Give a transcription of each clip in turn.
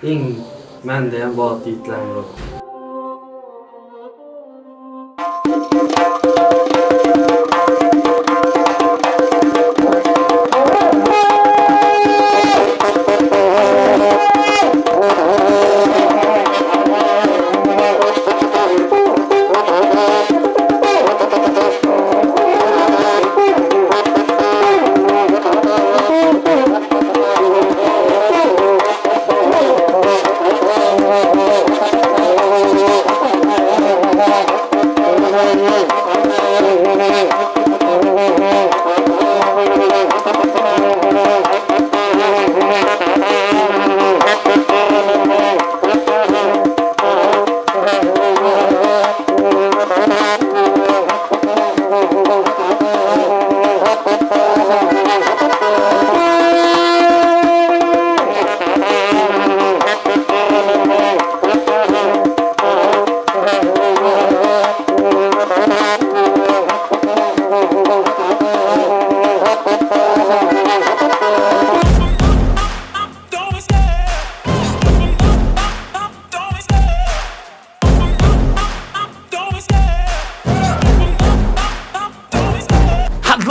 Mendeyem bot deyitler bro.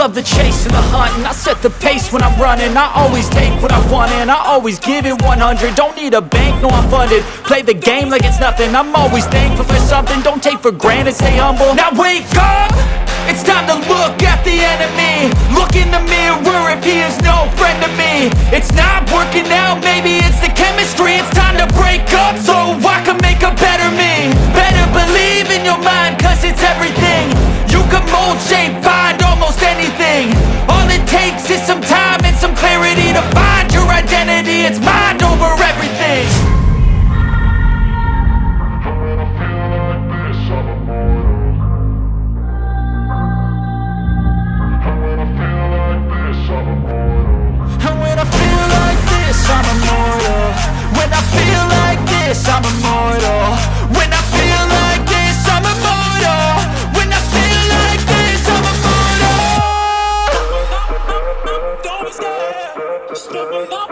Love the chase and the hunt, and I set the pace when I'm running. I always take what I want and I always give it 100. Don't need a bank, no I'm funded. Play the game like it's nothing. I'm always thankful for something. Don't take for granted, stay humble. Now wake up! It's time to look at the enemy. Look in the mirror if he is no friend to me. It's not working out, maybe it's the chemistry. It's time to break up so I can make a better me. Better believe in your mind, cause it's everything. You can mold, shape, find almost anything. All it takes is some time and some clarity to find your identity. It's mind over everything. And when I feel like this, I'm immortal. When I feel like this, I'm immortal. When I feel like this, I'm immortal. When I feel like this, I'm immortal. Don't be scared. Just level up.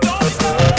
Don't be scared.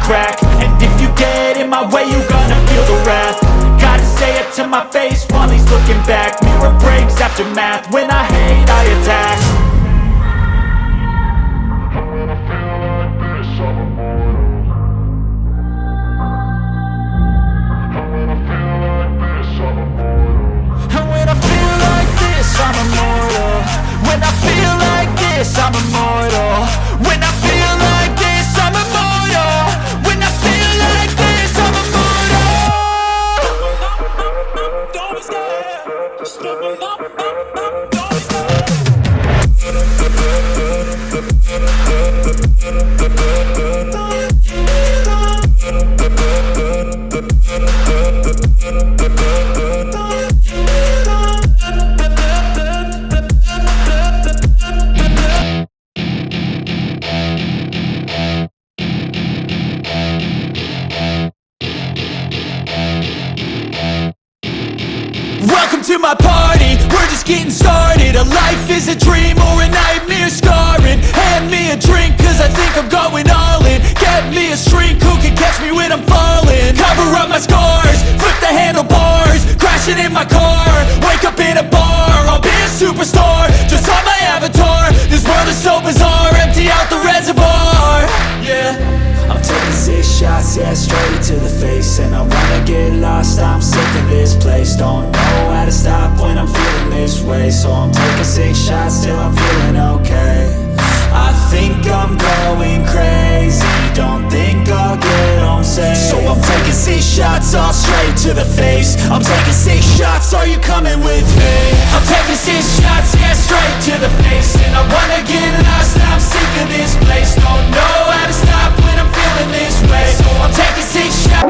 And if you get in my way, you gonna feel the wrath. Gotta say it to my face while he's looking back. Mirror breaks after math. When I hate, I attack. And when I feel like this, I'm immortal. And when I feel like this, I'm immortal. And when I feel like this, I'm immortal. When I feel like this, I'm immortal. When I feel like this, I'm immortal. When I feel like this, I'm immortal. Don't be scared. Just level up. Don't be scared. Welcome to my party, we're just getting started. A life is a dream or a nightmare scarring. Hand me a drink cause I think I'm going all in. Get me a shrink who can catch me when I'm falling. Cover up my scars, flip the handlebars. Crashing in my car, wake up in a bar. I'll be a superstar, just on my avatar. This world is so bizarre, empty out the reservoir. Yeah, I'm taking 6 shots, yeah, straight to the face. And I wanna get lost, I'm sick of this place. Don't know how to stop when I'm feeling this way. So I'm taking 6 shots till I'm feeling okay. I think I'm going crazy, don't think I'll get home safe. So I'm taking 6 shots all straight to the face. I'm taking 6 shots are you coming with me? I'm taking 6 shots, yeah, straight to the face. And I wanna get lost, I'm sick of this place. Don't know how to stop when I'm feeling this way. So I'm taking 6 shots.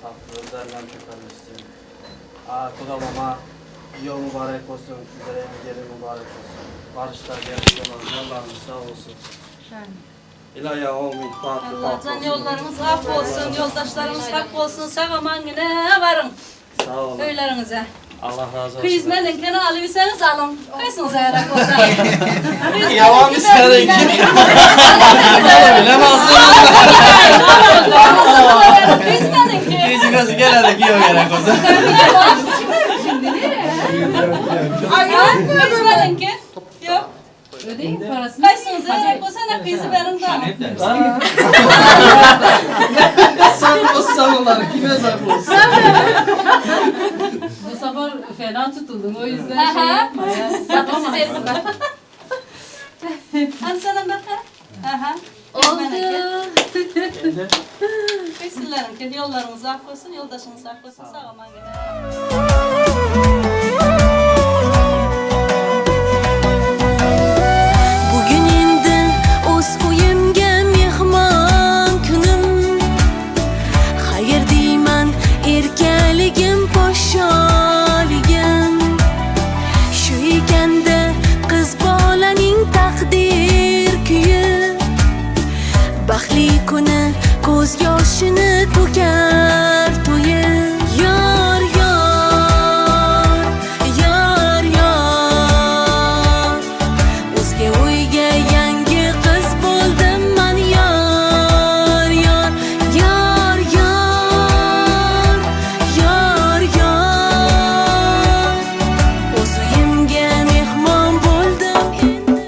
tatlı derler kardeşlerim. Kuda mama yol mübarek olsun, sizlere gelin mübarek olsun. Barışlar gelmiş olan yollarınız sağ olsun. İlahi amin. Allah'tan yollarımız hak olsun, yoldaşlarımız hak olsun. Sağ aman yine varın Sağ olun. köylerinize. Allah razı olsun. Kıyızmeden kene alıyorsanız alın. Kaysınız ayarak olsa. Yalan istedik. Bile mazlum. Kıyızmeden ki. Hiç gözü geledik yok gerek olsa. Kıyızmeden ki. Yok. Kaysınız ayarak olsa ne kıyızı verin de alın. Sen onları kime saklıyorsun? Bu sefer fena tutuldun o yüzden Aha. şey yapma ya. Zaten siz elini bak. Hani sana bak ha. Aha. Oldu. Kıysınların ki yollarınız hak olsun, yoldaşınız hak olsun. Sağ aman yine. Bugün endi o'z uyimga mehmon kunim. Xayr deyman erkaligim podsholigim. Shu ekanda qiz bolaning taqdir kuyi. Baxtli kuni ko'z yoshini to'kar to'yi. Yor yor yor yor. O'zga uyga yangi qiz bo'ldim man yor yor yor yor yor yor. O'z uyimga mehmon bo'ldim endi.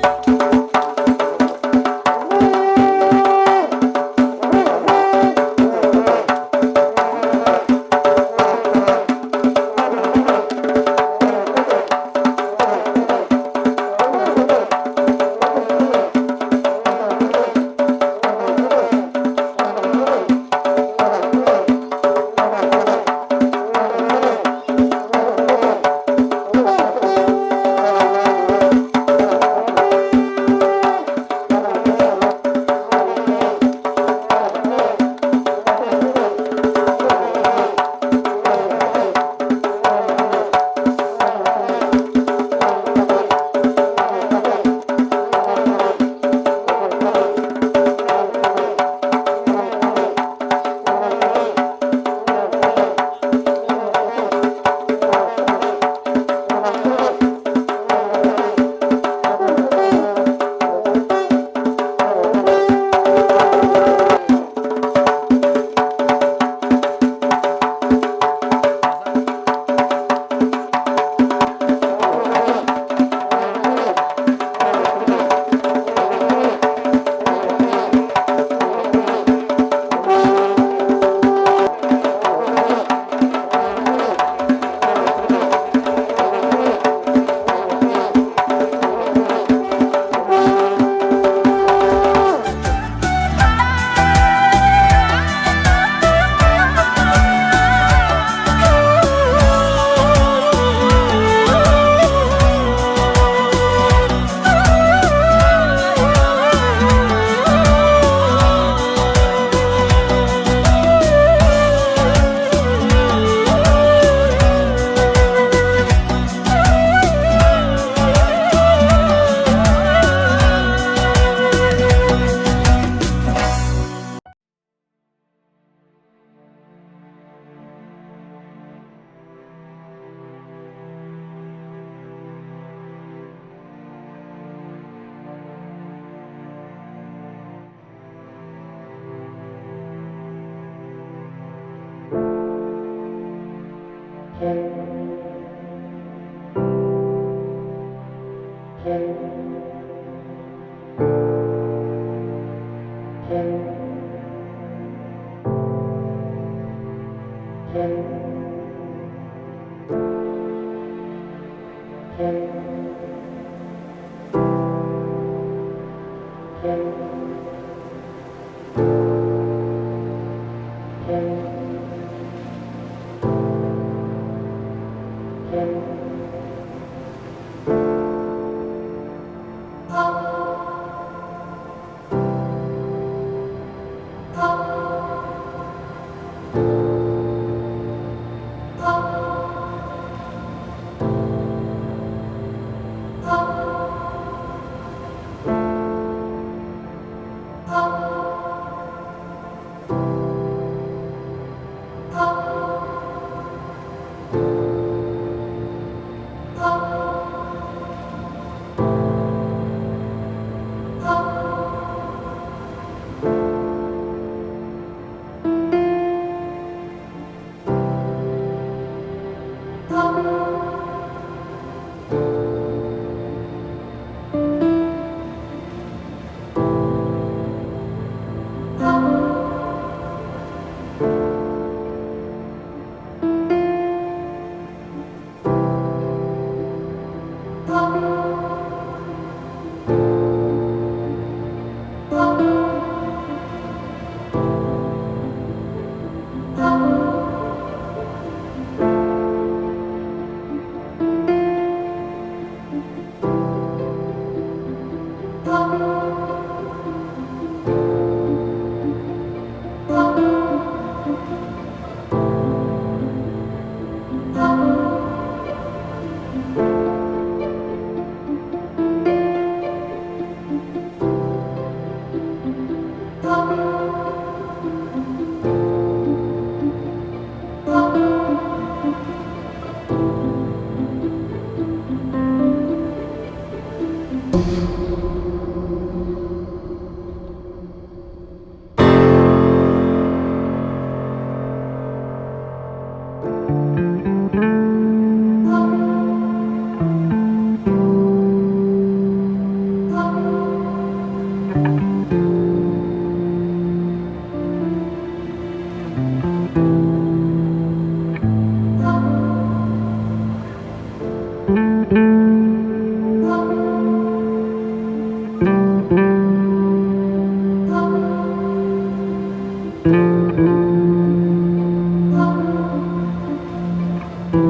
Toy toy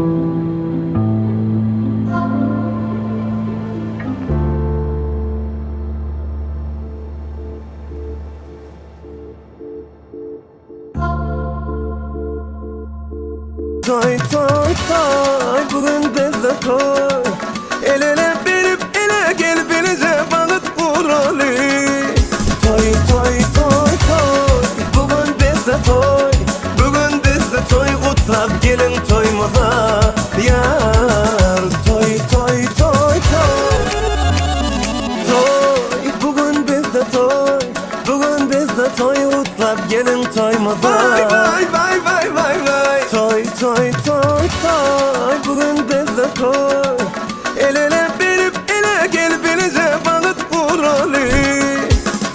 toy bugün bizde toy. El ele verip ele gel benize balık vuralı. Toy toy toy toy bugün bizde toy. Bugün bizde toy kutlap gelin toymuza. Yar toy toy toy toy. Toy bugün bizde toy. Bugün bizde toy kutlap gelin toymuza. Vay vay vay vay vay vay. Toy toy toy toy bugün bizde toy. El ele verip ele gel benize balık vuralı.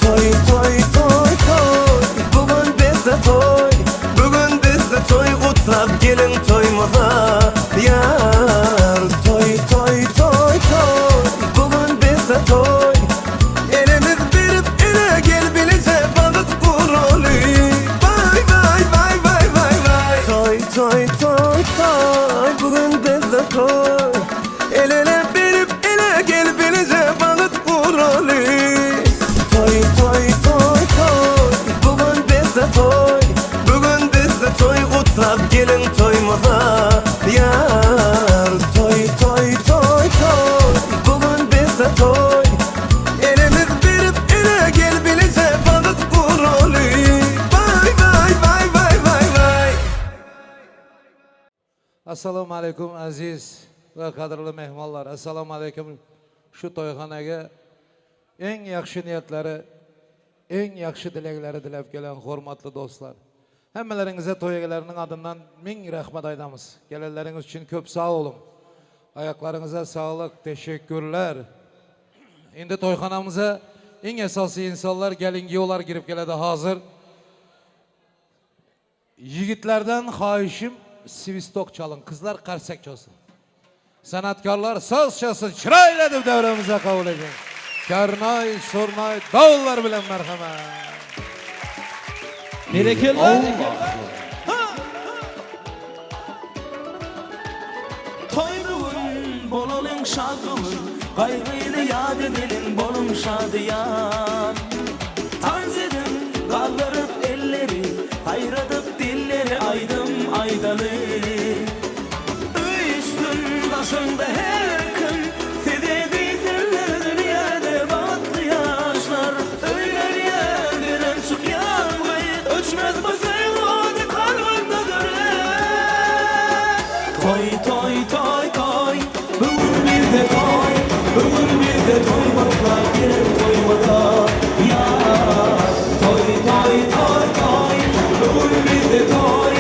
Toy toy toy toy bugün bizde toy. Bugün bizde toy kutlap gelin toymuza. Yar toy toy toy toy bugün bizde toy. Elimiz verip ele gel benize balık vuralı. Vay vay vay vay vay vay. Toy toy toy toy bugün bizde toy. El ele verip ele gel benize balık vuralı. Toy toy toy toy bugün bizde toy. Bugün bizde toy kutlap gelin toymuza. Yar toy toy toy toy bugün bizde toy. Elimiz verip ele gel benize balık vuralı. Vay vay vay vay vay vay. Assalomu alaykum aziz va qadrli mehmonlar. Assalomu alaykum. Shu to'yxonaga eng yaxshi niyatlari, eng yaxshi tilaklari tilab kelgan hurmatli do'stlar. Hammalaringizga to'y egalarining adından ming rahmat aytamiz. Kelinlariniz uchun ko'p sağ olun. Ayaklarınıza sağlık, teşekkürler. Endi to'yxonamizga eng asosiy insonlar gelingiyolar girib keladi hozir. Yigitlardan xohishim svistok çalın, kızlar qarsak çalsın. Sanatkarlar soz çalsın, chiroyli deb davramizni qabul eding. Karnoy, So'rnoy, davullar bilan marhamat. Berekeler. Toy bugün bolalım şadımın. Kaygıyla yad edelim bolum şadiyan. Tarz edin kaldırıp elleri, hayradıp dilleri aydım aydalı. Üstün başında her gün fededi zerler yerde battı yaşlar. Öyle bir yerden çık yanmayı ölçmez bu sevdadı kalbimdedir. Toy toy toy toy bugün bizde toy. Bugün bizde toy baklar gelin toymada. Ya toy toy toy toy bugün bizde toy.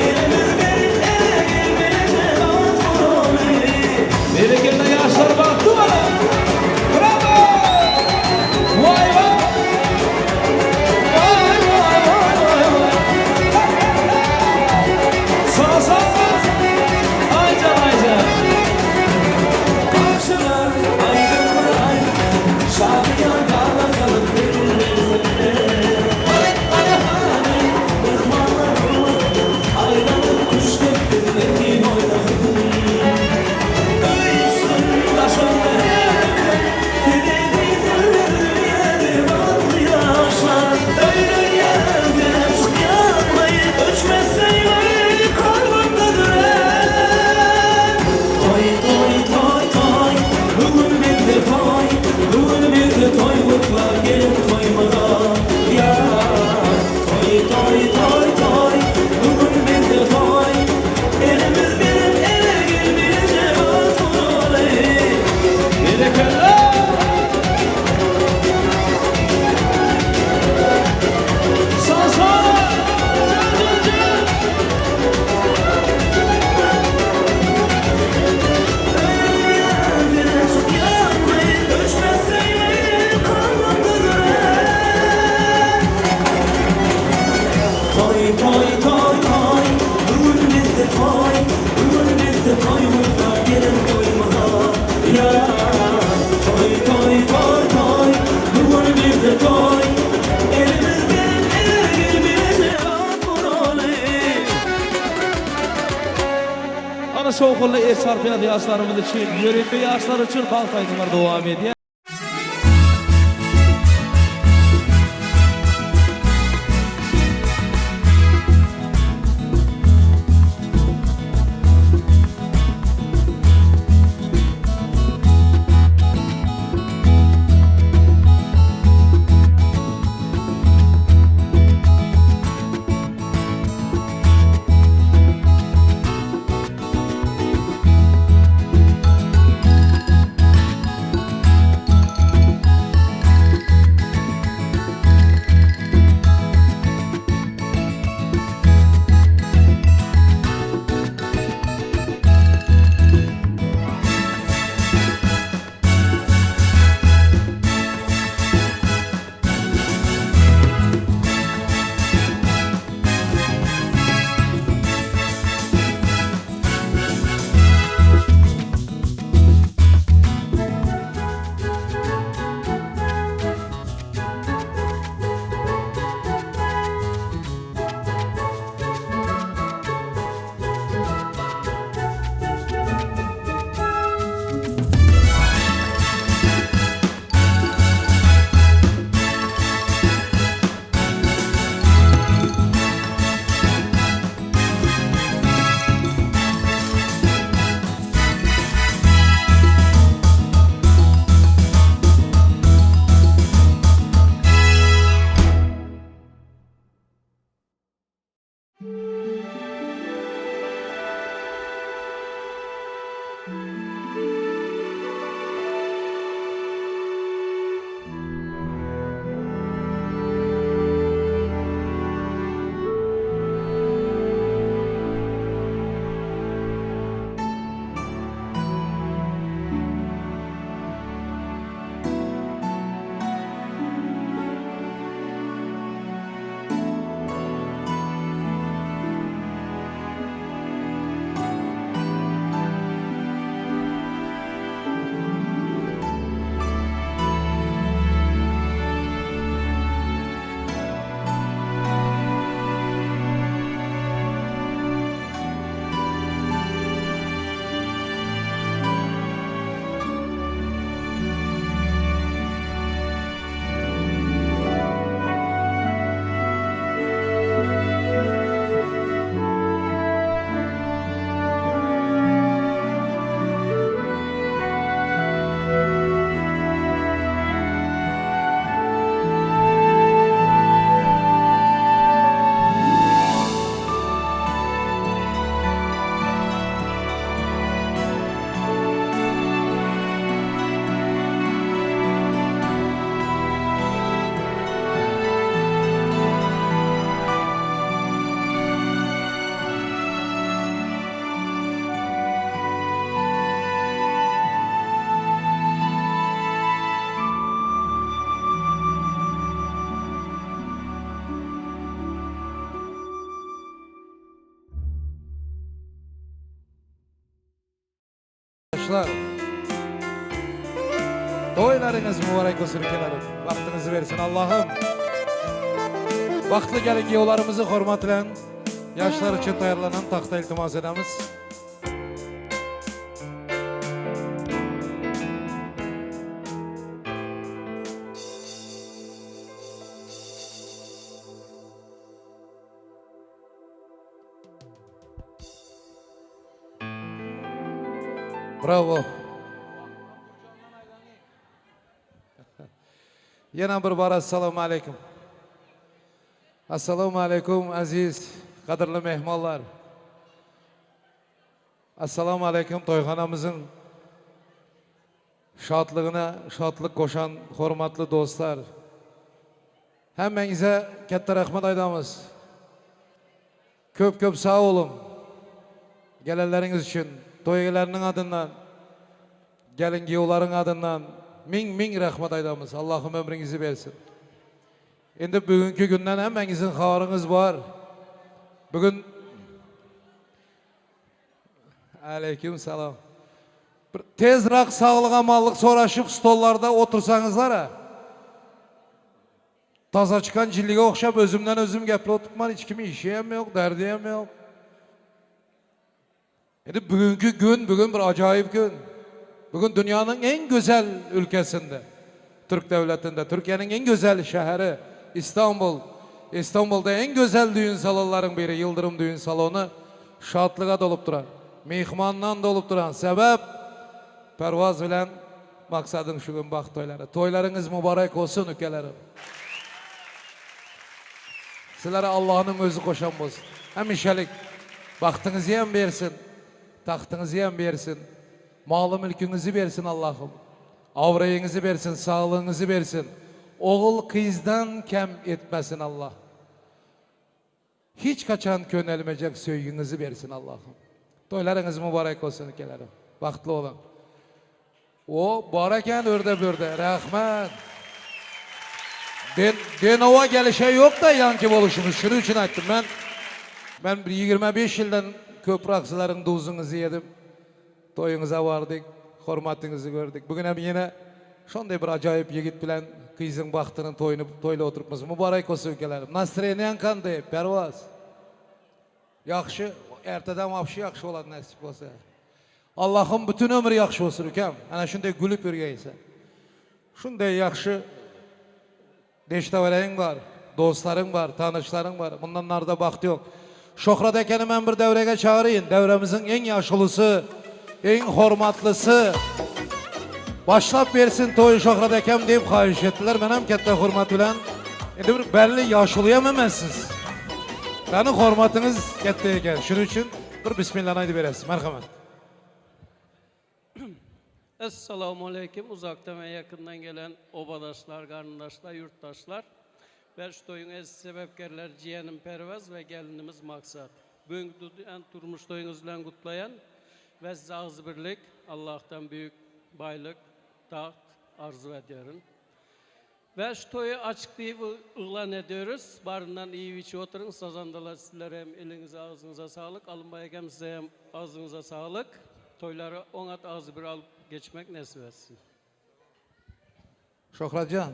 Elimiz verin ele gelmeyece rahat vuralı. Bereketli yaşlar baktı bana. Bravo. Vay vay. Vay vay vay vay vay. Sağ sağ. Ayca ayca. Akşamlar aydınlar aydın. Şadiyan dağlar kalıp verirler. Ayahane ırmanlar vurmasın. Aylanın kuş tepkilerin oynasın. Üstün başında her gün fededi zerler yerde battı yaşlar. Öyle yerden çık yanmayı ölçmezsen yeri kalbimdedir. Toy toy toy toy bugün bizde toy. Bugün bizde toy mutlar gelin toymada. Ya toy toy toy toy bugün bizde toy. Elimiz benim ele gelmeyince rahat vuralı. Bereketler. Sağ sağ. Can can can. Yerden çık yanmayı ölçmezsen yeri kalbimdedir. Toy toy toy toy bugün bizde toy. Bugün bizde toy mutlar gelin toymada. Ya toy toy toy toy bugün bizde toy. Elimiz benim ele gelmeyece rahat vuralı. Ana şoğulla eşarpiyat yaşlarımız için, yöretme yaşlar için baltaydınlar devam ediyor. Arkadaşlar, toylarınız mübarek olsun ülkelerim. Vaktinizi versin Allah'ım. Vaktli gelin yollarımızı hürmetle yaşlar için ayarlanan taxta iltimas edemiz. Bravo. Yana bir bar assalomu alaykum. Assalomu alaykum aziz, qadrli mehmonlar. Assalomu alaykum to'yxonamizning shodlig'ini shodlik qo'shan hurmatli do'stlar. Hammangizga katta rahmat aytamiz. Ko'p sağ olun. Gelenleriniz için, to'ylarning adından, gelin giyovların adından ming rahmat aytamiz. Allah'ım ömrünüzü versin. Endi bugünkü günden hemmengizin xabarınız var. Bugün aleyküm selam. Tezroq sağlık amallık so'rashib stollarda otursanızlar ha. Taza çıkan cilliğe okşap özümden özüm gapirib o'tiribman, hech kimning ishi ham yo'q, dardi ham yo'q. Şimdi bugünkü gün, bugün bir acayip gün. Bugün dünyanın en güzel ülkesinde, Türk devletinde, Türkiye'nin en güzel şehri İstanbul. İstanbul'da en güzel düğün salonların biri, Yıldırım Düğün Salonu. Şadlığa dolup duran, mihmandan dolup duran sebep Pervaz bilen maksadın şu gün bak toyları. Toylarınız mübarek olsun ülkelerim. Sizlere Allah'ın özü koşan olsun. Hemişelik baktığınızı hem versin, tahtınızı hem versin, malı mülkünüzü versin Allah'ım. Avrayınızı versin, sağlığınızı versin. Oğul kızdan kem etmesin Allah. Hiç kaçan könelmeyecek söygünüzü versin Allah'ım. Toylarınız mübarek olsun ülkelerim. Baktlı olun. O bareken örde börde. Rahmet. Denova gelişe yok da yankı oluşumuz. Şunun için açtım ben 25 yıldan köpraksıların dozunuzu yedim. Toyunuza vardık. Hürmetinizi gördük. Bugün hem yine şonday bir acayip yigit bilen kızın baktının toyla oturupmuz. Mübarek olsun ülkelerim. Nasreniyen kanday, Pervaz. Yakşı, erteden vapşı yakşı olan nasip olsa. Allah'ım bütün ömür yakşı olsun ülkem. Ana şunday gülüp ürgeyse. Şunday yakşı deştevelerin var, dostların var, tanışların var. Bundan narda baktı yok. Şohradakini ben bir devreye çağırayım. Devremizin en yaşlısı, en hormatlısı. Başlap versin toyu Şohradakem deyip kahiş ettiler. Ben hem kette hürmet bilen. Şimdi bir belli yaşlıyamamazsınız. Benim hürmetiniz ketteyken. Şunun için bir bismillah haydi veresin. Merhamet. Esselamu Aleyküm. Uzaktan ve yakından gelen obadaşlar, karndaşlar, yurttaşlar. Ve şu toyun ez sebepkerler ciğenim Pervaz ve gelinimiz Maksat. Bugün turmuş toyunuzla kutlayan ve size ağız birlik, Allah'tan büyük baylık, taht arzu ediyorum. Ve şu toyu açıklayıp ilan ediyoruz. Barından iyi içi oturun. Sazandalar sizlere hem elinize ağzınıza sağlık. Alınbayken size hem ağzınıza sağlık. Toyları 10 at ağzı bir alıp geçmek nasip etsin. Şohratcan,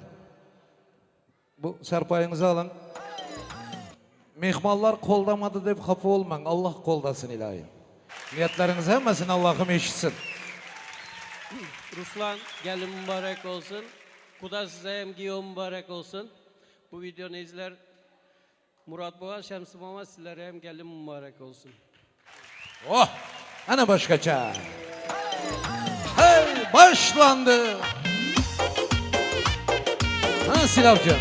bu serpayınızı alın. Mihmallar koldamadı deyip kapı olmayın. Allah koldasın ilahi. Niyetleriniz hemmesin Allah'ım eşitsin. Ruslan gelin mübarek olsun. Kuda size hem giyo mübarek olsun. Bu videonu izler Murat Boğa, Şemsi Mama sizlere hem gelin mübarek olsun. Oh! Ana başkaça. Hey! Başlandı. Ha Silahcan.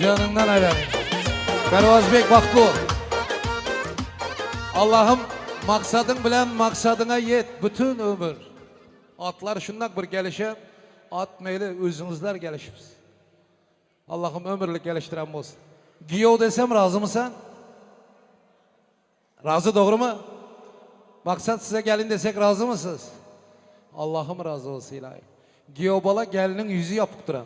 Canından helal. Pervaz Bek baktı ol. Allah'ım maksadın bilen maksadına yet bütün ömür. Atlar şundak bir gelişe, at meyli özünüzler gelişimiz. Allah'ım ömürlük geliştiren olsun. Giyo desem razı mısın? Razı doğru mu? Maksat size gelin desek razı mısınız? Allah'ım razı olsun ilahi. Giyo bala gelinin yüzü yapıp duran.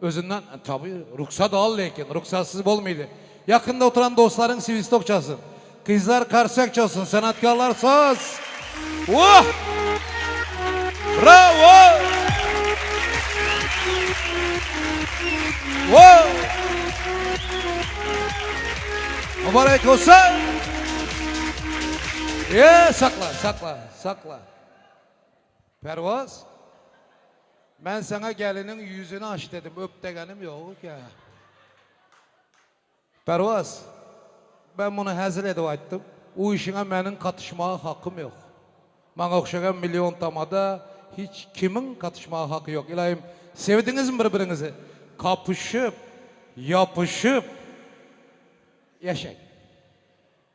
Özünden tabii ruhsat al lekin ruhsatsız olmaydı. Yakında oturan dostların sivistok çalsın. Kızlar karsak çalsın, sanatkarlar saz. Oh! Bravo! Wow! Mübarek olsun. Sakla. Pervaz. Ben sana gelinin yüzünü aç dedim. Öp degenim yok ya. Pervaz. Ben bunu hazır edip aytdım. O işine benim katışmaya hakkım yok. Bana okşayan milyon tamada hiç kimin katışmaya hakkı yok. İlahim sevdiniz mi birbirinizi? Kapışıp, yapışıp yaşayın.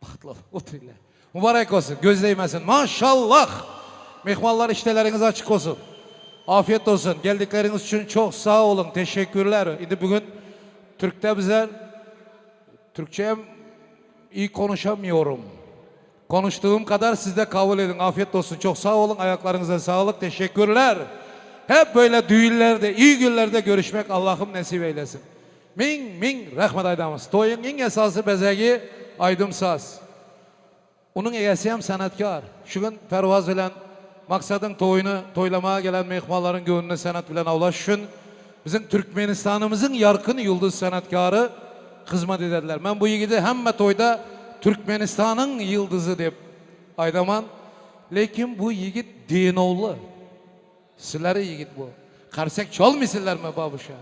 Bahtlı oturuyla. Mübarek olsun, gözleymesin. Maşallah. Mihmallar işteleriniz açık olsun. Afiyet olsun. Geldikleriniz için çok sağ olun. Teşekkürler. Şimdi bugün Türk'te bize Türkçe'ye iyi konuşamıyorum. Konuştuğum kadar siz de kabul edin. Afiyet olsun. Çok sağ olun. Ayaklarınıza sağlık. Teşekkürler. Hep böyle düğünlerde, iyi günlerde görüşmek Allah'ım nasip eylesin. Min rahmet aydamız. Toyun en esası bezegi aydım saz. Onun egesi hem sanatkar. Şu gün Pervaz bilen maksadın toyunu toylamaya gelen mehmalların gönlüne sanat bilen avlaşın. Bizim Türkmenistan'ımızın yarkın yıldız sanatkarı hizmet ederler. Ben bu yigidi hemme toyda Türkmenistan'ın yıldızı deyip Aydaman. Lekin bu yigit Denovlu. Sizleri yigit bu. Qarsak chalmaysizlarmi babuşa?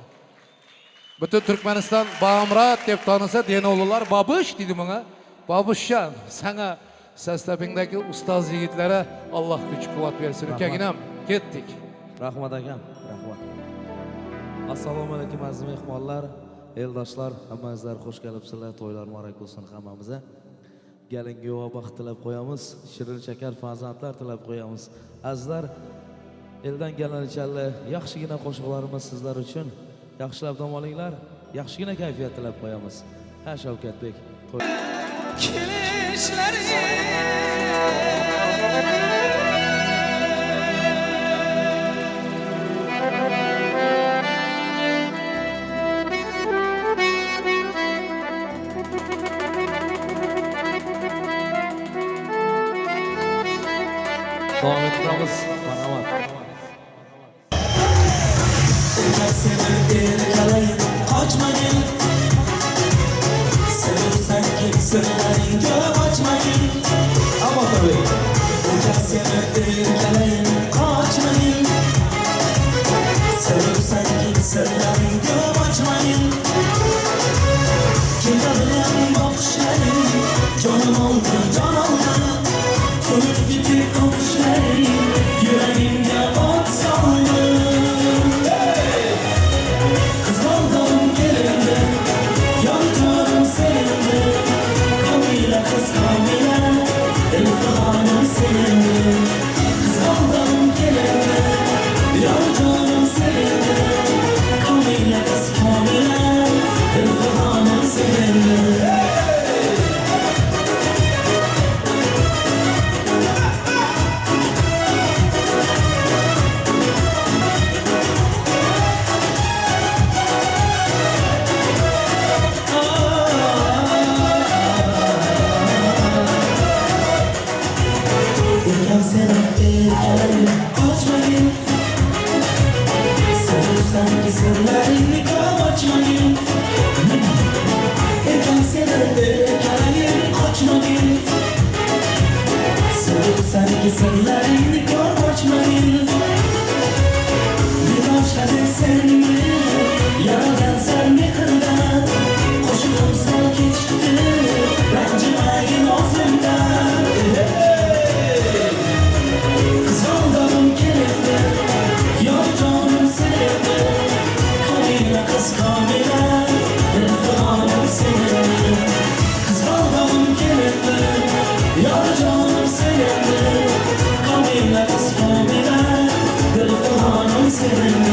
Bütün Türkmenistan Bağımrat deb tanısa Denovlular babuş dedi bana. Babuşcan sana seslepindeki ustaz yigitlere Allah güç kuvvet versin. Ülkeginem kettik. Rahmat akam, rahmat. Assalomu alaykum aziz mehmonlar, eldoshlar, hammangizlar xush kelibsizlar. To'ylar muborak bo'lsin hammamizga. Galinga va baxt tilab qo'yamiz. Shirin shakar farzandlar tilab qo'yamiz. Azizlar, eldan kelganicha yaxshigina qo'shiqlarimiz sizlar uchun. Yaxshilab dam olinglar. Yaxshigina kayfiyat tilab qo'yamiz. Ha Shavkatbek. Devam ettiramiz. Marhamat. Ama tabii. Canım oldu, can oldu. Kılıç gibi kokuşlayın, yüreğimde ot saldı. Kız oldum gelindi, yanıyorum seninle. Kamile kız Kamile, Elif hanım seninle. Kız oldum gelindi, yanıyorum seninle. Kamile kız Kamile, Elif hanım seninle. Sanki sırlarını kaçmayın. Erken senede kalayım kaçmayın. Sanki sırlarını kaçmayın. Bir başladık seninle, yaradan sen mi kırdan? Koşulum sen geçti, rancımayın ofumdan. Kız oldum kelinde, yok canım seninle. Kamile kız Kamile, Elif hanım seninle. Kız oldum kelinde, yok canım seninle. Kamile kız Kamile, Elif hanım seninle.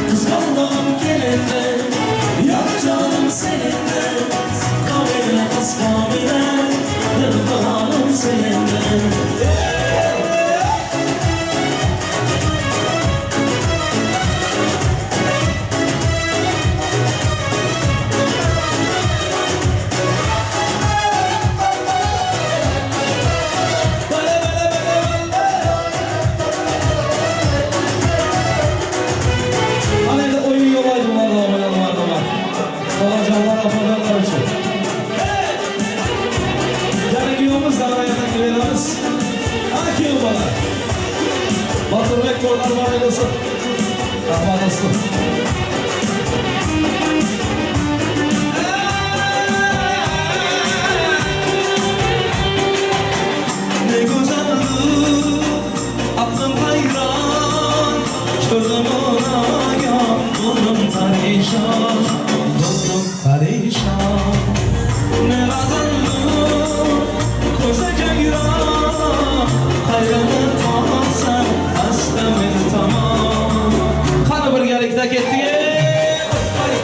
Kız oldum gelinde, yok canım seninle. Kamile kız Kamile, Elif hanım seninle. Hani de oyun yolaydım Allah'ım. Olacanlar afalarlar için. Yani giyomuz da arayana girelim. Aki yıl bana. Batırbek korlar var eylesin. Rahman olsun. Ne güzeldi, aklım hayran. Şuradan ona yandım perişan. Dondum perişan. Ne razandı, koca yüran. Hayranı kalsam, aslamın tamam. Kanı birgelikte kettik.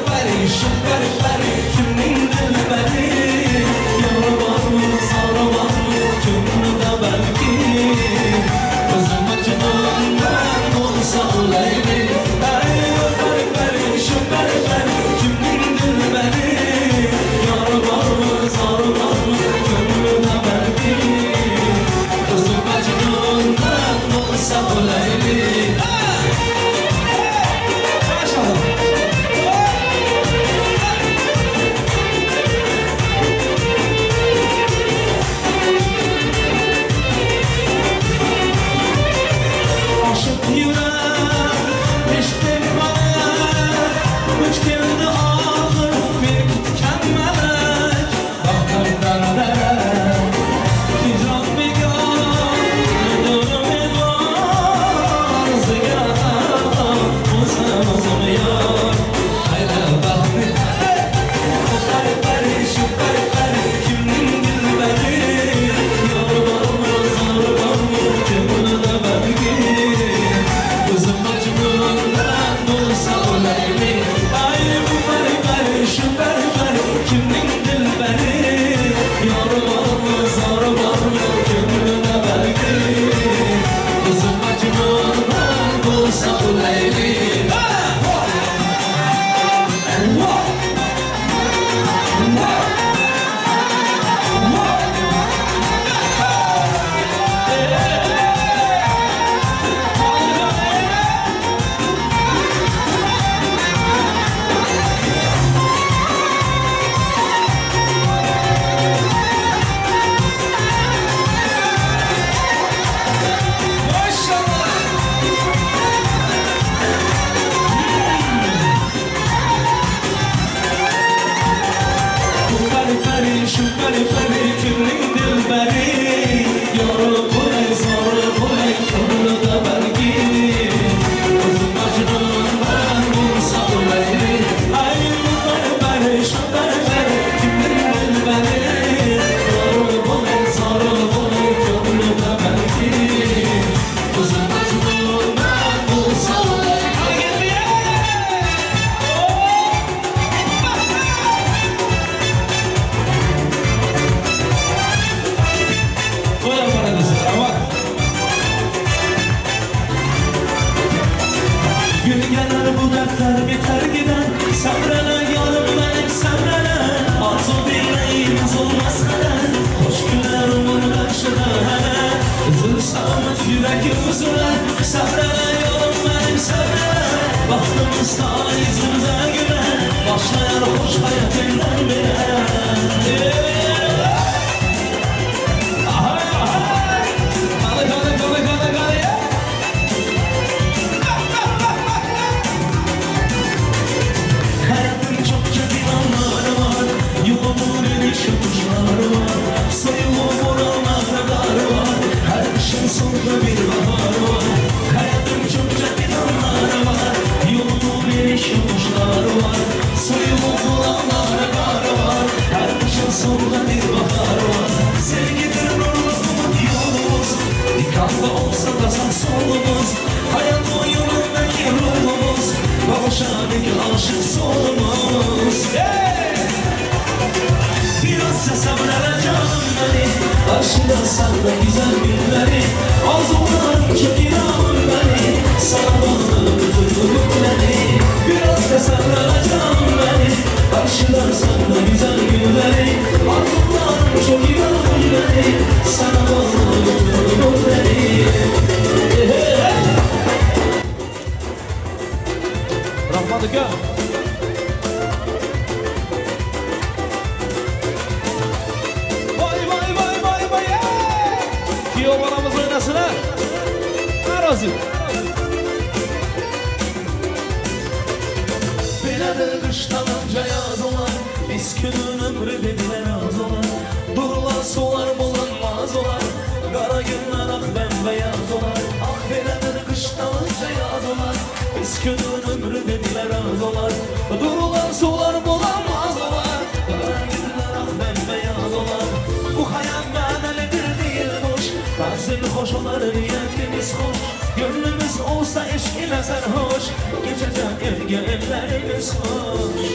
Perişan, kimin dilberi. Yorulmaz mı, sarılmaz mı, kimini de biter biter gider. Sabrele yarım benim sabrele. Arzu dileğimiz olmaz kadar. Hoş güler umur karşıda hele. Kızıl sağlık yürek yüzüne. Sabrele yarım benim sabrele. Baktığımız daha yüzümüze güle. Başlayar hoş hayat elden bile. Hayatın çokça divanları var. Yolumun enişi kuşları var. Soyulu buralarda dar var. Her kışın sonunda bir bahar var. Hayatın çokça divanları var. Yolumun enişi kuşları var. Soyulu buralarda dar var. Her kışın sonunda bir bahar var. Sevgidir nurlu umut yolumuz. Dikkatli olsa da sağ solumuz. Hayat o yolundaki ruhumuz. Kavuşadık aşık solumuz. Birazca sabredeceğim beni. Karşılasan da güzel günleri. Arzularım çok inan beni. Sana bağlı bütün ümitleri. Birazca sabredeceğim beni. Karşılasan da güzel günleri. Arzularım çok inan beni. Sana bağlı bütün ümitleri. Rahmat aka. Vay vay vay vay vay. Kuyov bolamiz o'ynasin ha. Rozi. Biledir kıştan önce yaz olar. Biz günün ömrü dediler az olar. Durlar solar bulanmaz olar. Kara günler ak bembeyaz olar. Ah biledir kıştan önce yaz olar. Biz günün ömrü dediler az olar. Durlar solar bulanmaz olar. Kara günler ak bembeyaz olar. Bu hayat manelidir değil boş. Bazen hoş olar niyetimiz hoş. Gönlümüz olsa eşk ile sarhoş. Geçecek ellerimiz hoş.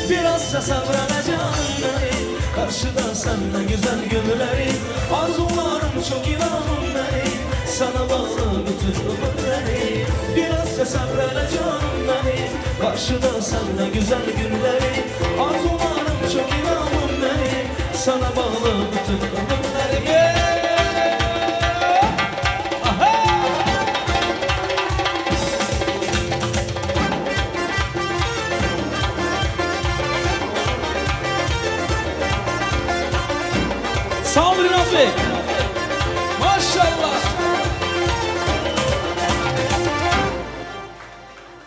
Birazca sabredeceğim beni. Karşıda senden güzel günleri. Arzularım çok inan beni. Sana bağlı bütün ömürleri. Birazca sabredeceğim beni. Karşıda senden güzel günleri. Arzularım çok inan beni. Sana bağlı bütün ömürleri. Sağ olun Ünal Bey. Maşallah.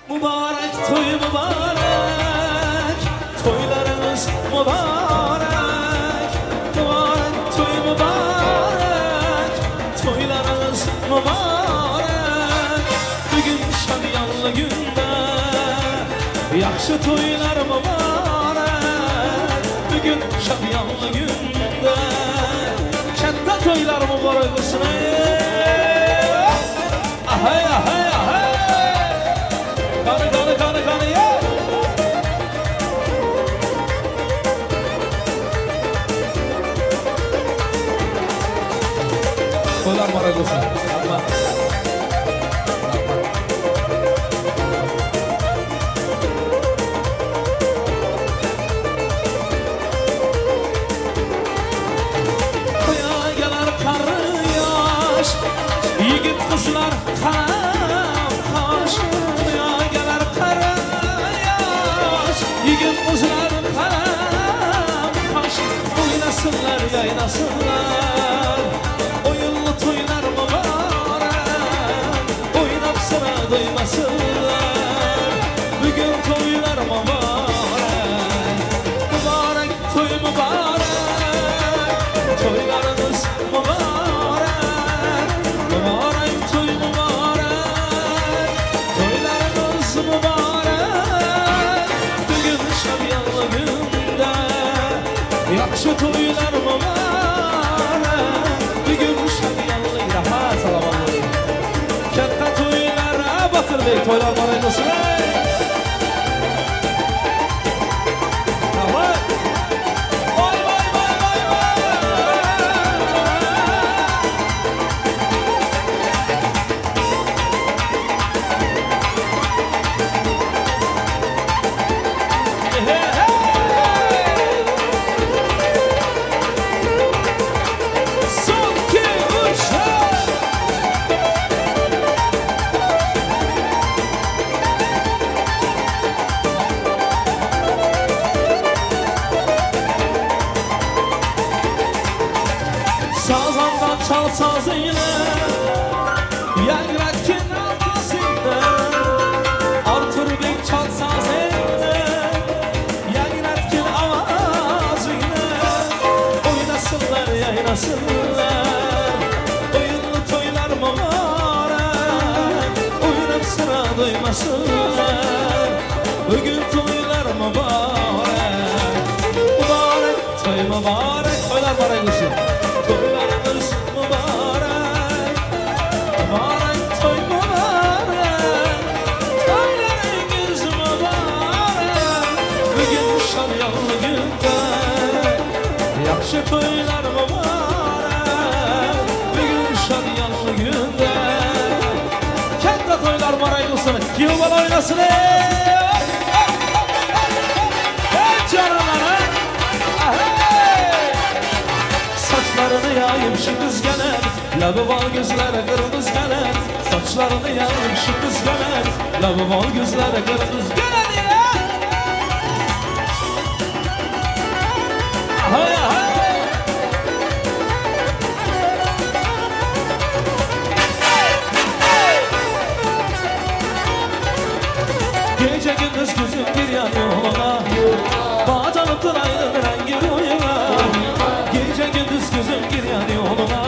Mübarek toy mübarek. Toylarımız mübarek. Mübarek toy mübarek. Toylarımız mübarek. Bugün şadiyanlı günde. Yaxşı toylar mübarek. Bugün şadiyanlı günde. Katta toylar mübarek olsun. Ahay ahay ahay. Kanı kanı kanı kanı ya. Toylar mübarek olsun. Yigit kızlar karam kaş. Toya gelir kara yaş. Yigit kızlar karam kaş. Oynasınlar yaynasınlar. Oyunlu toylar mübarek. Oynap sıra doymasınlar. Bugün toylar mübarek. Mübarek toy mübarek. Toylarınız mübarek. Mübarek toy mübarek. Toylarınız mübarek. Bugün şadiyanlı günde. Yaxşı toylar mübarek. Bugün şadiyanlı raha salamanlı. Katta toylar Batır Bey toylar mübarek olsun. Tamam. Vay vay vay vay vay. çal sazıyla Yangratkin avazıyla Artur Bey çal sazıyla Yangratkin avazıyla Oynasınlar yaynasınlar Oyunlu toylar mübarek Oynap sıra duymasınlar Bugün toylar mübarek Mübarek toy mübarek Toylar mübarek olsun Toylarımız mübarek Mübarek toy mübarek Toylarımız mübarek Bugün şaryanlı günde Yaxşı toylar mübarek Bugün şaryanlı günde Kentde toylar mübarek olsun Yuval oynasın Cananlara Saçlarını yayıp şu kız gelir Labı bal gözleri kırmızı gelir Saçlarını yayıp şu kız gelir Labı bal gözleri kırmızı gelir ya Hay hay Gece gündüz gözüm bir yanıyor ona Bağcanıp aydın rengi rüyuna Gece gündüz gözüm bir yanıyor ona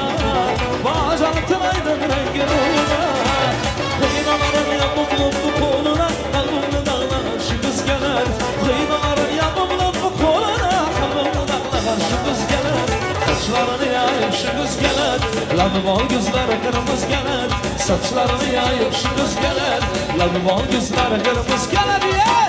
Bağcanıp aydın rengi rüyuna Kıynaların yanımlı bu koluna Kalbimli dağlar şu kız gelir Kıynaların yanımlı bu koluna Kalbimli dağlar şu kız gelir Saçlarını yayıp şu kız gelir Labı bal gözleri kırmızı gelir Saçlarını yayıp şu kız gelir Labı bal gözleri kırmızı gelir yeah!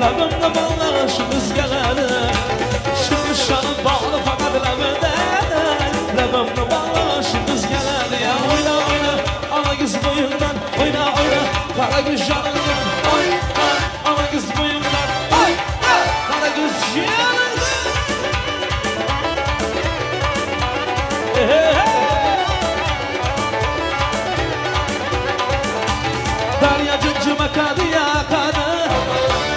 Labımda ballaşımız gelene Şimdi şanı bağlı fakat labımda Labımda ballaşımız gelene Ya oyna oyna ana kız boyundan Oyna oyna kara göz canından Oyna ana kız boyundan Oyna kara göz canından Darya cımcıma kadı yakadı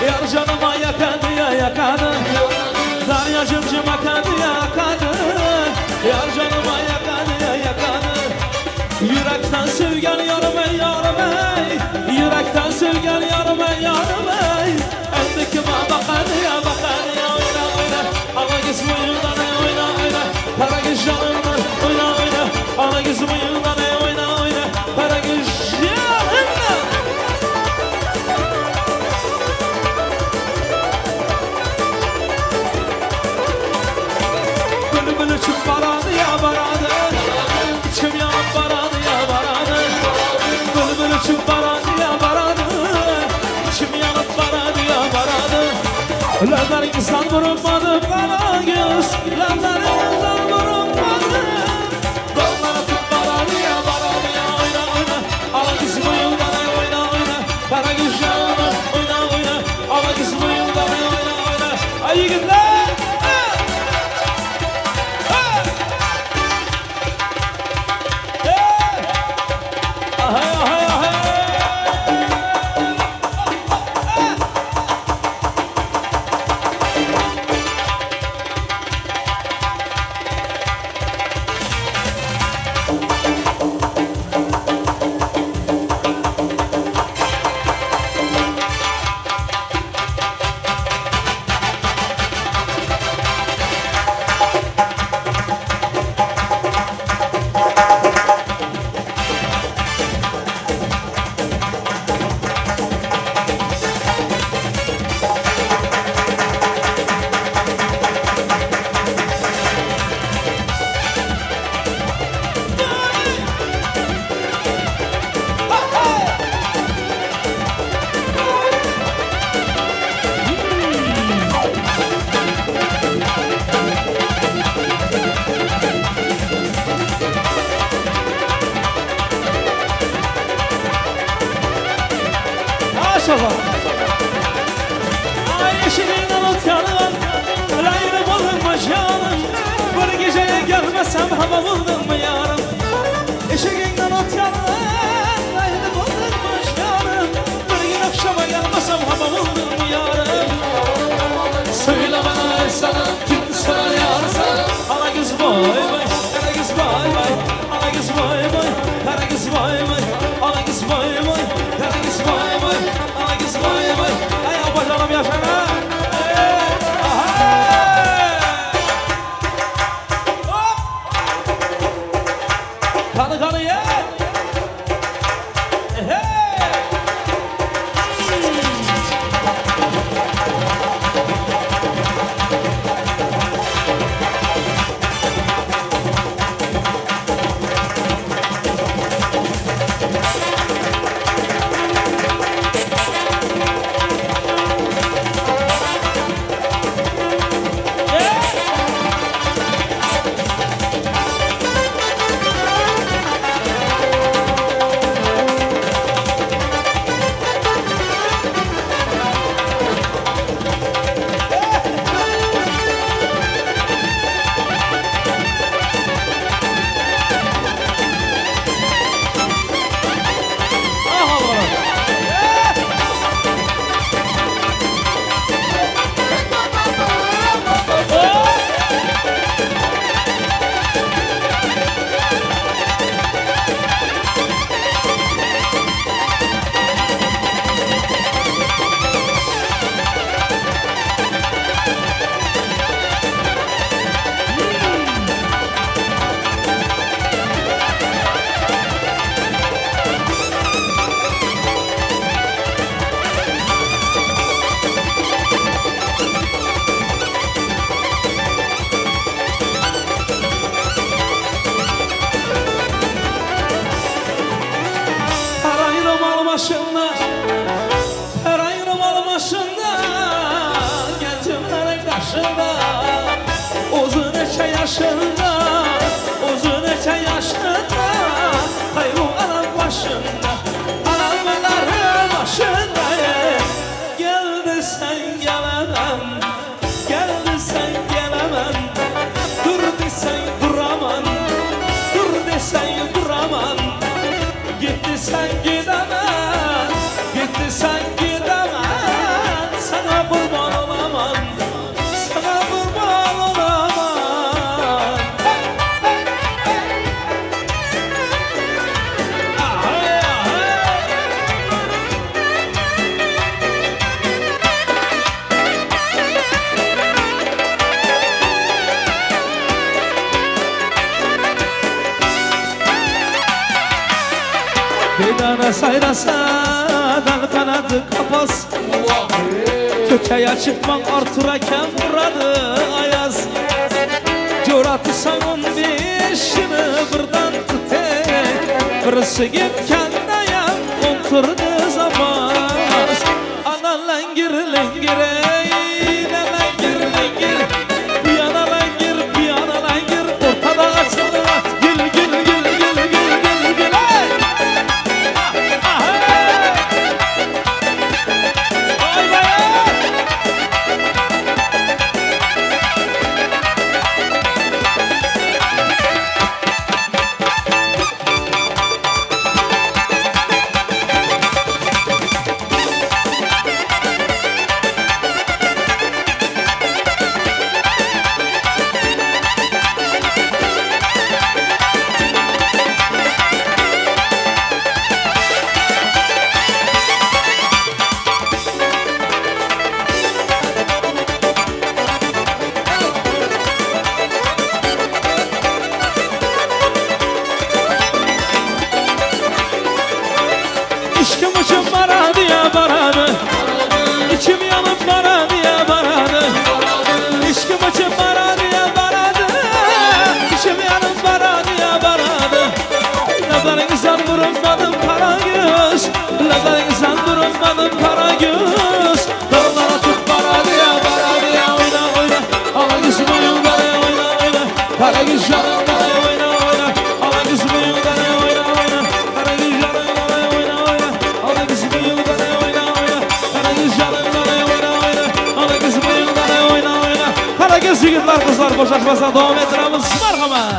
Yar canıma yakadı ya yakadı Darya cımcıma kadı yakadı Yar canıma yakadı ya yakadı Yürekten sevgen yarım ey yarım ey Yürekten sevgen yarım ey yarım ey Endikime bakadı ya oyna oyna Ana kız boyundan ey oyna oyna Kara kız canımdan oyna oyna Ana kız boyundan ey oyna oyna Kara kız canımdan Bülbül uçup baradı ya baradı İçim yanıp baradı ya baradı Bülbül uçup baradı ya baradı İçim yanıp baradı ya baradı Lavlarınızdan vurulmadı bana göz Lavlarınızdan vurulmadı Dallara tut baradı ya oyna oyna Ala kız boyundan oyna oyna Kara göz canım oyna oyna Ala kız boyundan oyna oyna Ay yigitler eşiğinden ot yanılan Rayını bulunma canım Bir geceye gelmesem hava buldun mu yarım Eşiğinden ot yanılan Rayını bulunma canım Bir gün akşama gelmesem hava buldun mu yarım Söyle bana sana kim sana yarsa Ana kız vay vay Kara kız vay vay Ana kız vay vay Kara kız vay vay Ana kız vay vay Kara kız vay vay Ana kız vay vay Ay bacanım yaşana Kanı kanı ye başında Her ayrım al başında Gencimlerin taşında Uzun eçe yaşında Uzun eçe yaşında Hayru anam başında Anamların başında Gel desen gelemem Gel desen gelemem Dur desen duramam Dur desen duramam Git desen gidemem Gitti sen gidemem Sana kurban olamam Sana kurban olamam Ahay ahay Bir tane sayrasa dal kanadı kapas Kökeye çıkmak artırken vuradı ayaz Coratı sanın bir işini birden tutek Birisi gitken dayan oturdu zamaz Ana langir langir ey ne langir langir Bir yana langir bir yana langir Ortada açılır gül gül gül gül gül gül gül Yo'qolamiz yigitlar, qizlar, bo'shashmasdan davom ettiramiz. Marhamat.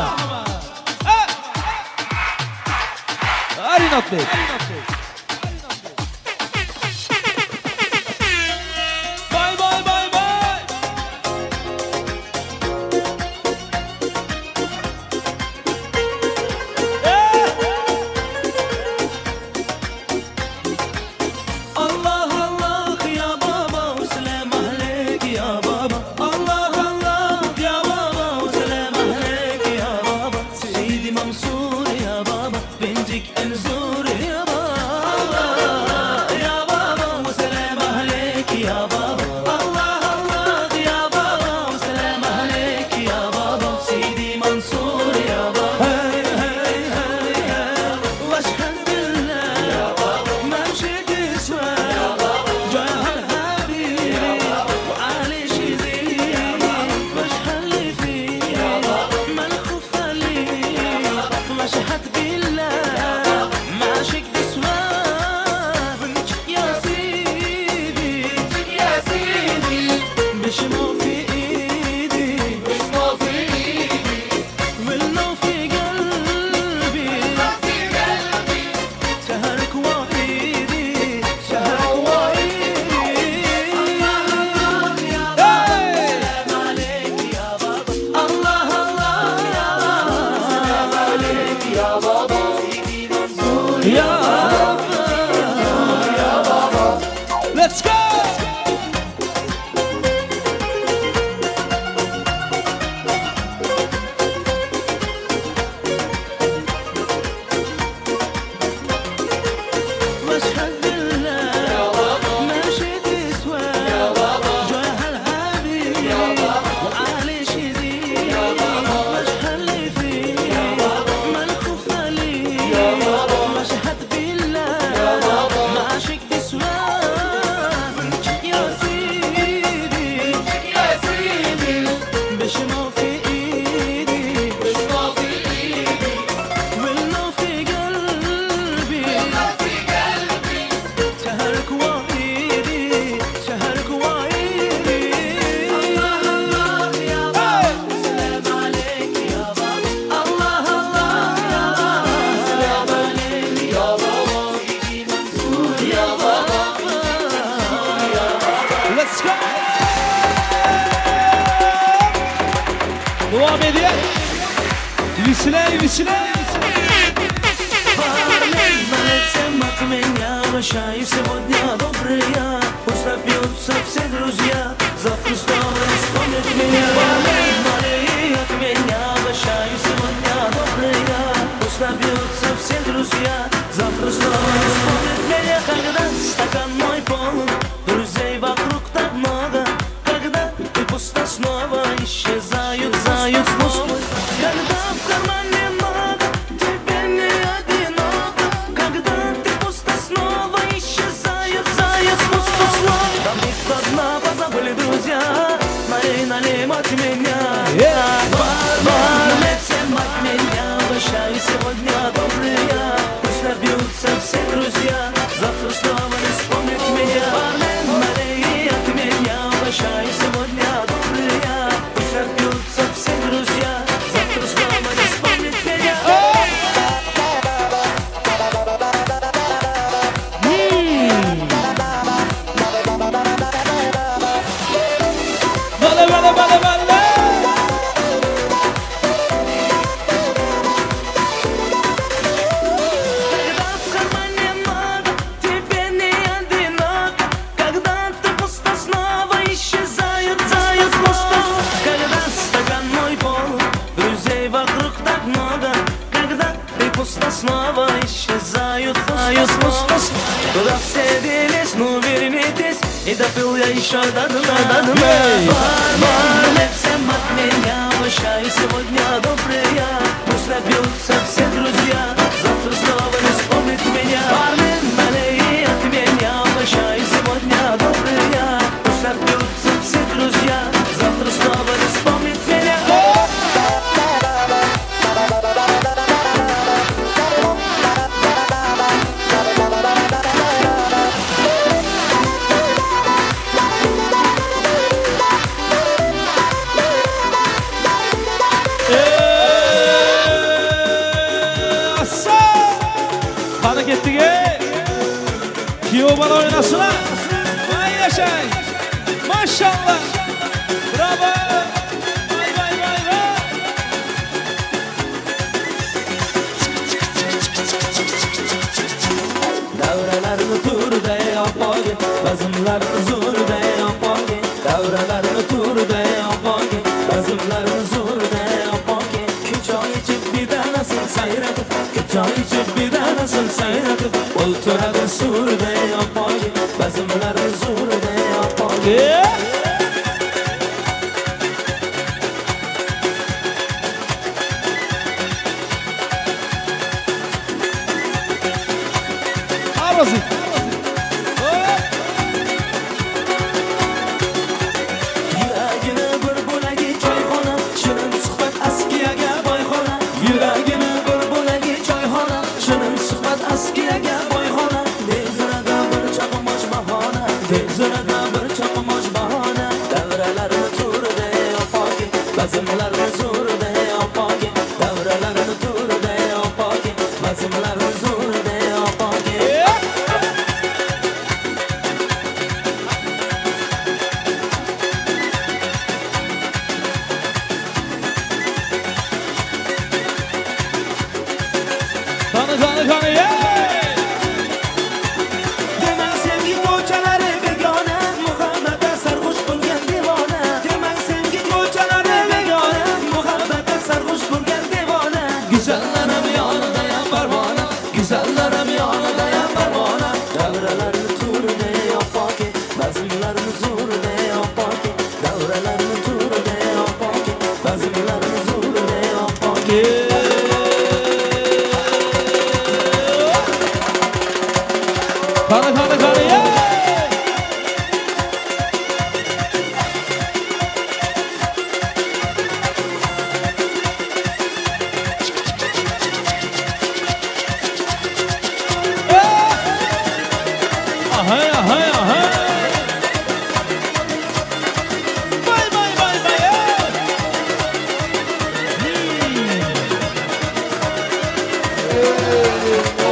Arinatbek. Bay bay bay bay. Allah Allah ya baba selam aleyk ya baba Allah Allah ya baba selam aleyk ya baba Seydi Mansur ya baba bencik enzur ya baba ya baba selam aleyk ya baba Allah Allah ya baba selam aleyk ya baba Seydi Mansur ya baba hey hey hey hey Başkan billah ya baba memşek isme جاهل حبيبي وعلي شذي مش حلي فيه ملخوف عليه مشهد بالله ماشيك بسواه يا سيدي يا سيدي بشمو في ايدي بشمو في ايدي ولو في قلبي في قلبي سهرك وعيدي سهرك وعيدي سلام عليك يا بابا الله الله يا بابا سلام عليك يا بابا سيدي منصور Ya baba. Let's go. مشهد بالله ماشي تسوى جاهل حبيبي وعلي شذي مشهد اللي فيه ملخوف عليه مشهد بالله ماشيك تسوى يا سيدي يا سيدي بشمو في ايدي بشمو في ايدي ولو في قلبي سهرك وعيدي سهرك وعيدي الله الله يا بابا سلام عليك يا بابا الله الله يا بابا سلام عليك يا بابا سيدي منصور يا بابا Let's go. Devam edelim. Yükselen. От меня обращаюсь сегодня добрые Пусть напьются все друзья Завтра снова не вспомнят меня Молей, от меня обращаюсь сегодня добрые Пусть напьются все друзья Завтра снова не вспомнят меня Когда стакан мой полон Друзей вокруг так много Когда ты пусто снова исчезают снова Когда в кармане много Тебе не одиноко Когда ты пусто снова исчезают пусто снова Там никто дна позабыли друзья Налей от меня Бармен, всем от меня Обращаюсь сегодня добрые Пусть набьются все друзья Завтра снова не вспомнят меня Бармен, налей от меня Обращаюсь сегодня добрые Пусть набьются все друзья Завтра снова не вспомнят меня Bale. Когда в кармане много, тебе не одиноко Когда ты пусто снова исчезают пусто Когда стакан мой полон, друзей вокруг так много Когда ты пусто снова исчезают пусто Куда все делись, ну вернитесь И допил я еще до дна Бармен, всем от меня Обращаюсь сегодня добрые Пусть набьются все друзья Завтра снова не вспомнит меня Бармен, налей от меня Обращаюсь сегодня добрые Пусть набьются все друзья Завтра снова не вспомнит меня yaşay. Maşallah. Bravo. Vay vay vay vay. Davralarni turda opogi, bazmlarni zo'rda opogi. Davralarni turda opogi, bazmlarni zo'rda opogi. Choy ichib bidanasini sayratib, choy ichib bidanasini sayratib, o'ltiradi surda opogi, bazmlarni zo'rda opogi. Arası. Yuragini bir bo'lagi choyxona, shirin suhbat askiyaga boyxona. Yuragini bir bo'lagi choyxona, shirin suhbat askiyaga boyxona. Bezrada bir chaqmoch bahona, bezrada bir chaqmoch bahona. Davralarni turda opogi, bazmlarni zo'rda opogi. Davralarni turda opogi, bazmlarni zo'rda opogi. Kanı yeah. Demak sevgi ko'chalari begona, muhabbatda sarxush bo'lgan devona. Demak sevgi ko'chalari begona, muhabbatda sarxush bo'lgan devona. Güzellarim yonidayam parvona, güzellarim yonidayam parvona. Davralarni turda opogi, bazmlarni zo'rda opogi. Davralarni turda opogi, bazmlarni zo'rda opogi. Kanı yeah. Ahay ahay ahay. Vay vay vay vay.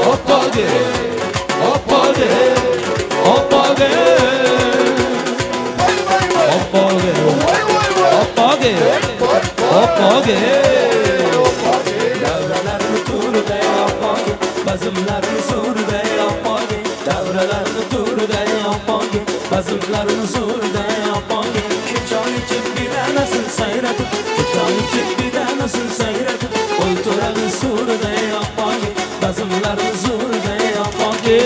Hoppage, hoppage, hoppage. Hoppage, hoppage, hoppage. Davralarni turda opogi, bazmlarni zo'rda opogi. Davralarni turda opogi, bazmlarni zo'rda opogi. Choy ichib bidanasin sayratib, choy ichib bidanasin sayratib, o'ltiradi surda opogi, bazmlarni zo'rda opogi.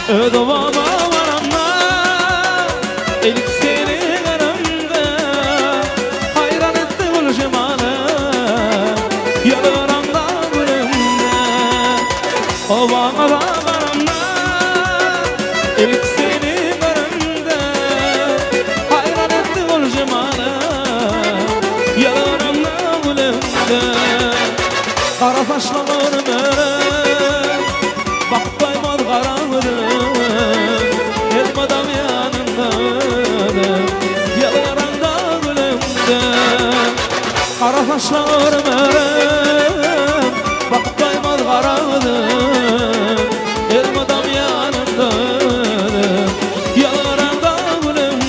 Ödovama varamda, ilk seni garamda. Hayran etti gül cemalı, yalıramda gülümde. Ovama varamda, ilk seni garamda. Hayran etti gül cemalı, yalıramda gülümde. Kara saçlarım örüm, bakmaymadı karanlığım. Elmadam yanındadır, yalaranda gülümde. Kara saçlarım örüm, bakmaymadı karanlığım. Elmadam yanındadır, yalaranda gülümde.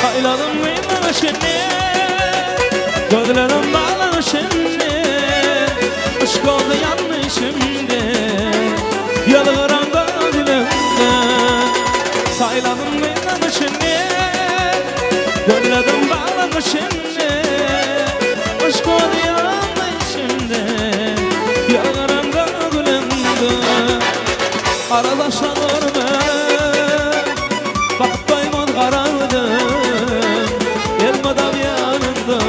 Sayladım meylanışını, gözlerim bağlanışını. Işık oldu yanlışımdı, yalıramda dilimde. Sayladım meylanışını, gözlerim bağlanışını. Işık oldu yanlışımdı, yalıramda dilimde. Aradaşlarım bakıp doymaz karandım, elmadam yanımda.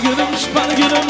gülüm, şıpar gülüm